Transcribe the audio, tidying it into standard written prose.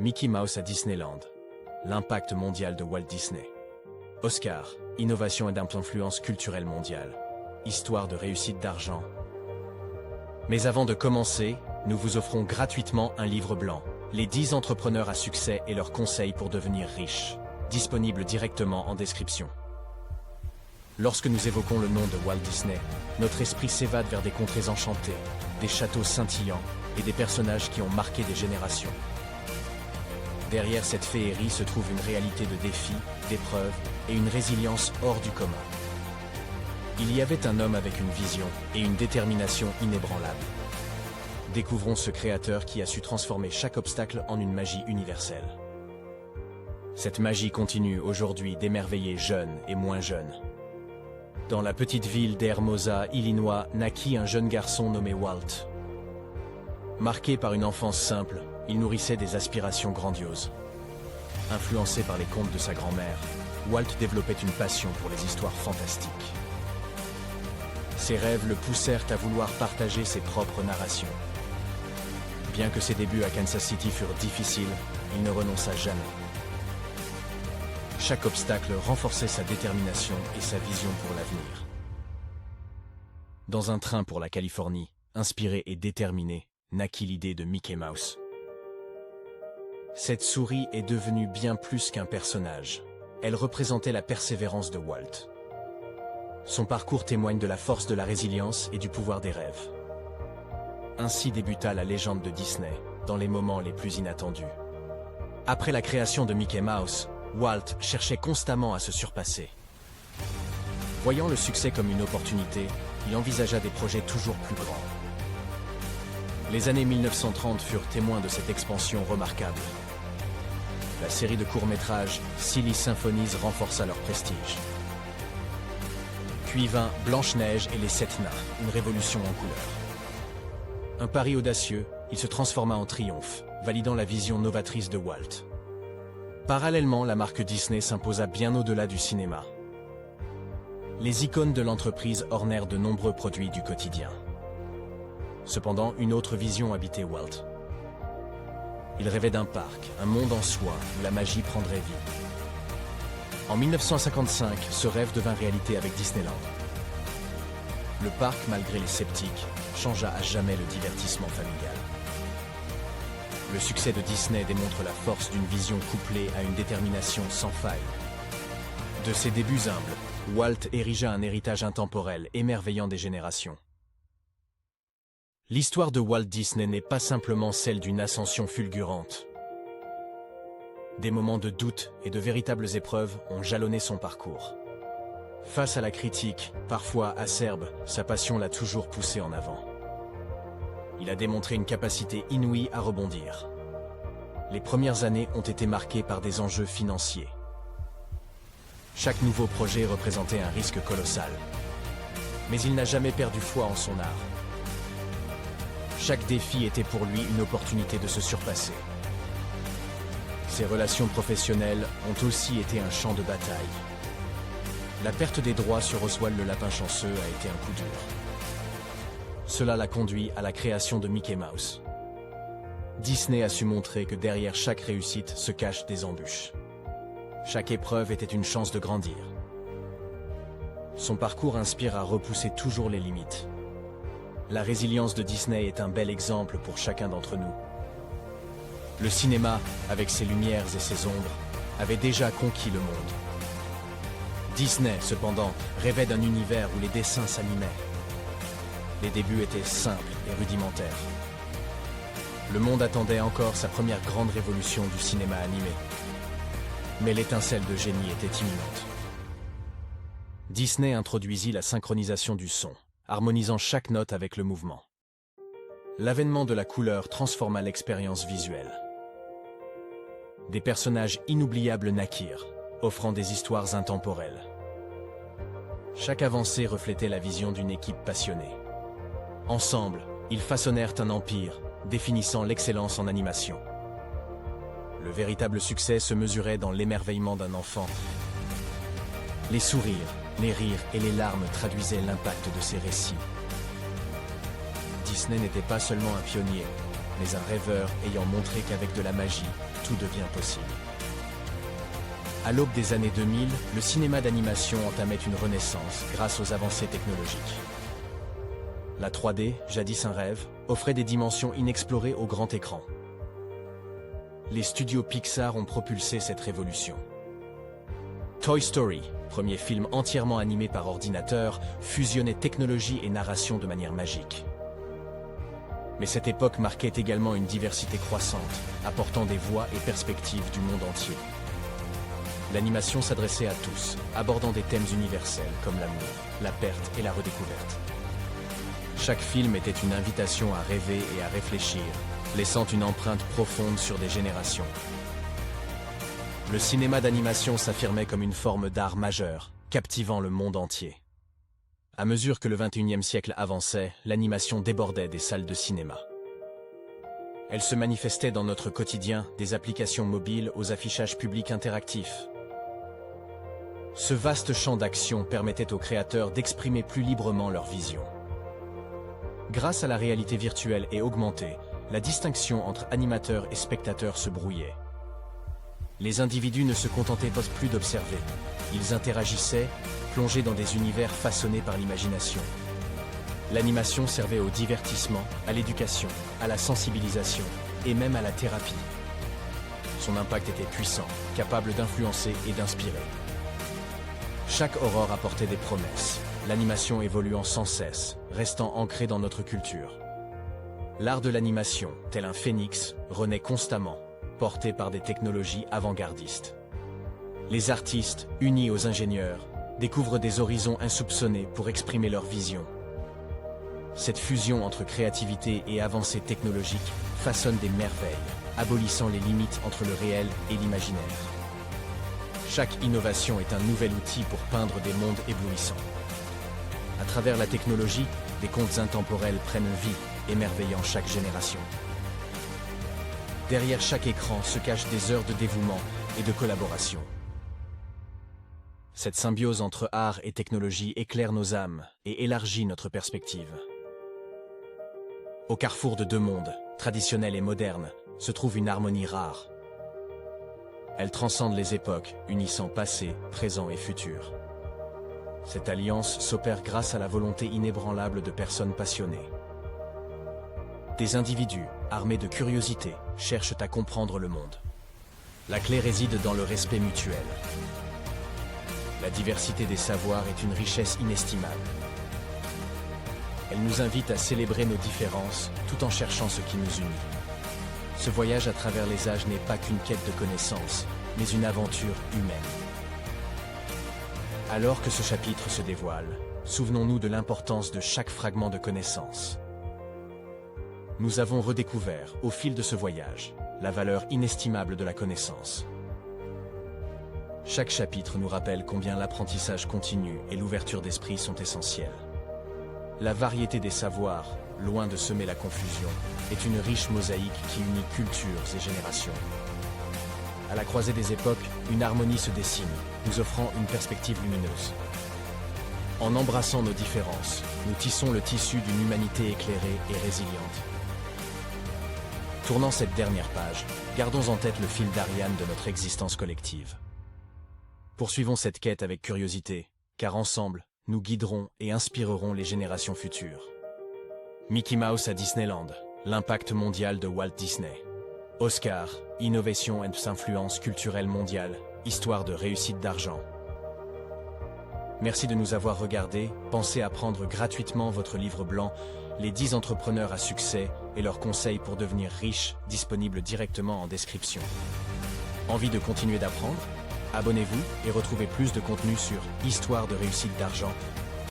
Mickey Mouse à Disneyland. L'impact mondial de Walt Disney. Oscar, innovation et d'influence culturelle mondiale. Histoire de réussite d'argent. Mais avant de commencer, nous vous offrons gratuitement un livre blanc. Les 10 entrepreneurs à succès et leurs conseils pour devenir riches. Disponible directement en description. Lorsque nous évoquons le nom de Walt Disney, notre esprit s'évade vers des contrées enchantées, des châteaux scintillants et des personnages qui ont marqué des générations. Derrière cette féerie se trouve une réalité de défis, d'épreuves et une résilience hors du commun. Il y avait un homme avec une vision et une détermination inébranlables. Découvrons ce créateur qui a su transformer chaque obstacle en une magie universelle. Cette magie continue aujourd'hui d'émerveiller jeunes et moins jeunes. Dans la petite ville d'Hermosa, Illinois, naquit un jeune garçon nommé Walt. Marqué par une enfance simple, il nourrissait des aspirations grandioses. Influencé par les contes de sa grand-mère, Walt développait une passion pour les histoires fantastiques. Ses rêves le poussèrent à vouloir partager ses propres narrations. Bien que ses débuts à Kansas City furent difficiles, il ne renonça jamais. Chaque obstacle renforçait sa détermination et sa vision pour l'avenir. Dans un train pour la Californie, inspiré et déterminé, naquit l'idée de Mickey Mouse. Cette souris est devenue bien plus qu'un personnage. Elle représentait la persévérance de Walt. Son parcours témoigne de la force de la résilience et du pouvoir des rêves. Ainsi débuta la légende de Disney, dans les moments les plus inattendus. Après la création de Mickey Mouse, Walt cherchait constamment à se surpasser. Voyant le succès comme une opportunité, il envisagea des projets toujours plus grands. Les années 1930 furent témoins de cette expansion remarquable. La série de courts-métrages Silly Symphonies renforça leur prestige. Puis vint Blanche-Neige et les 7 nains, une révolution en couleurs. Un pari audacieux, il se transforma en triomphe, validant la vision novatrice de Walt. Parallèlement, la marque Disney s'imposa bien au-delà du cinéma. Les icônes de l'entreprise ornèrent de nombreux produits du quotidien. Cependant, une autre vision habitait Walt. Il rêvait d'un parc, un monde en soi, où la magie prendrait vie. En 1955, ce rêve devint réalité avec Disneyland. Le parc, malgré les sceptiques, changea à jamais le divertissement familial. Le succès de Disney démontre la force d'une vision couplée à une détermination sans faille. De ses débuts humbles, Walt érigea un héritage intemporel, émerveillant des générations. L'histoire de Walt Disney n'est pas simplement celle d'une ascension fulgurante. Des moments de doute et de véritables épreuves ont jalonné son parcours. Face à la critique, parfois acerbe, sa passion l'a toujours poussé en avant. Il a démontré une capacité inouïe à rebondir. Les premières années ont été marquées par des enjeux financiers. Chaque nouveau projet représentait un risque colossal. Mais il n'a jamais perdu foi en son art. Chaque défi était pour lui une opportunité de se surpasser. Ses relations professionnelles ont aussi été un champ de bataille. La perte des droits sur Oswald le lapin chanceux a été un coup dur. Cela l'a conduit à la création de Mickey Mouse. Disney a su montrer que derrière chaque réussite se cachent des embûches. Chaque épreuve était une chance de grandir. Son parcours inspire à repousser toujours les limites. La résilience de Disney est un bel exemple pour chacun d'entre nous. Le cinéma, avec ses lumières et ses ombres, avait déjà conquis le monde. Disney, cependant, rêvait d'un univers où les dessins s'animaient. Les débuts étaient simples et rudimentaires. Le monde attendait encore sa première grande révolution du cinéma animé. Mais l'étincelle de génie était imminente. Disney introduisit la synchronisation du son, harmonisant chaque note avec le mouvement. L'avènement de la couleur transforma l'expérience visuelle. Des personnages inoubliables naquirent, offrant des histoires intemporelles. Chaque avancée reflétait la vision d'une équipe passionnée. Ensemble, ils façonnèrent un empire, définissant l'excellence en animation. Le véritable succès se mesurait dans l'émerveillement d'un enfant. Les sourires, les rires et les larmes traduisaient l'impact de ces récits. Disney n'était pas seulement un pionnier, mais un rêveur ayant montré qu'avec de la magie, tout devient possible. À l'aube des années 2000, le cinéma d'animation entamait une renaissance grâce aux avancées technologiques. La 3D, jadis un rêve, offrait des dimensions inexplorées au grand écran. Les studios Pixar ont propulsé cette révolution. Toy Story, premier film entièrement animé par ordinateur, fusionnait technologie et narration de manière magique. Mais cette époque marquait également une diversité croissante, apportant des voix et perspectives du monde entier. L'animation s'adressait à tous, abordant des thèmes universels comme l'amour, la perte et la redécouverte. Chaque film était une invitation à rêver et à réfléchir, laissant une empreinte profonde sur des générations. Le cinéma d'animation s'affirmait comme une forme d'art majeur, captivant le monde entier. À mesure que le XXIe siècle avançait, l'animation débordait des salles de cinéma. Elle se manifestait dans notre quotidien, des applications mobiles aux affichages publics interactifs. Ce vaste champ d'action permettait aux créateurs d'exprimer plus librement leur vision. Grâce à la réalité virtuelle et augmentée, la distinction entre animateurs et spectateurs se brouillait. Les individus ne se contentaient pas plus d'observer. Ils interagissaient, plongés dans des univers façonnés par l'imagination. L'animation servait au divertissement, à l'éducation, à la sensibilisation et même à la thérapie. Son impact était puissant, capable d'influencer et d'inspirer. Chaque aurore apportait des promesses, l'animation évoluant sans cesse, restant ancrée dans notre culture. L'art de l'animation, tel un phénix, renaît constamment, porté par des technologies avant-gardistes. Les artistes, unis aux ingénieurs, découvrent des horizons insoupçonnés pour exprimer leur vision. Cette fusion entre créativité et avancée technologique façonne des merveilles, abolissant les limites entre le réel et l'imaginaire. Chaque innovation est un nouvel outil pour peindre des mondes éblouissants. À travers la technologie, des contes intemporels prennent vie, émerveillant chaque génération. Derrière chaque écran se cachent des heures de dévouement et de collaboration. Cette symbiose entre art et technologie éclaire nos âmes et élargit notre perspective. Au carrefour de deux mondes, traditionnels et modernes, se trouve une harmonie rare. Elle transcende les époques, unissant passé, présent et futur. Cette alliance s'opère grâce à la volonté inébranlable de personnes passionnées. Des individus, armés de curiosité, cherchent à comprendre le monde. La clé réside dans le respect mutuel. La diversité des savoirs est une richesse inestimable. Elle nous invite à célébrer nos différences tout en cherchant ce qui nous unit. Ce voyage à travers les âges n'est pas qu'une quête de connaissances, mais une aventure humaine. Alors que ce chapitre se dévoile, souvenons-nous de l'importance de chaque fragment de connaissance. Nous avons redécouvert, au fil de ce voyage, la valeur inestimable de la connaissance. Chaque chapitre nous rappelle combien l'apprentissage continu et l'ouverture d'esprit sont essentiels. La variété des savoirs, loin de semer la confusion, est une riche mosaïque qui unit cultures et générations. À la croisée des époques, une harmonie se dessine, nous offrant une perspective lumineuse. En embrassant nos différences, nous tissons le tissu d'une humanité éclairée et résiliente. Tournant cette dernière page, gardons en tête le fil d'Ariane de notre existence collective. Poursuivons cette quête avec curiosité, car ensemble, nous guiderons et inspirerons les générations futures. Mickey Mouse à Disneyland, l'impact mondial de Walt Disney. Oscar, innovation et influence culturelle mondiale, histoire de réussite d'argent. Merci de nous avoir regardés. Pensez à prendre gratuitement votre livre blanc, Les 10 entrepreneurs à succès et leurs conseils pour devenir riches, disponible directement en description. Envie de continuer d'apprendre ? Abonnez-vous et retrouvez plus de contenu sur Histoire de réussite d'argent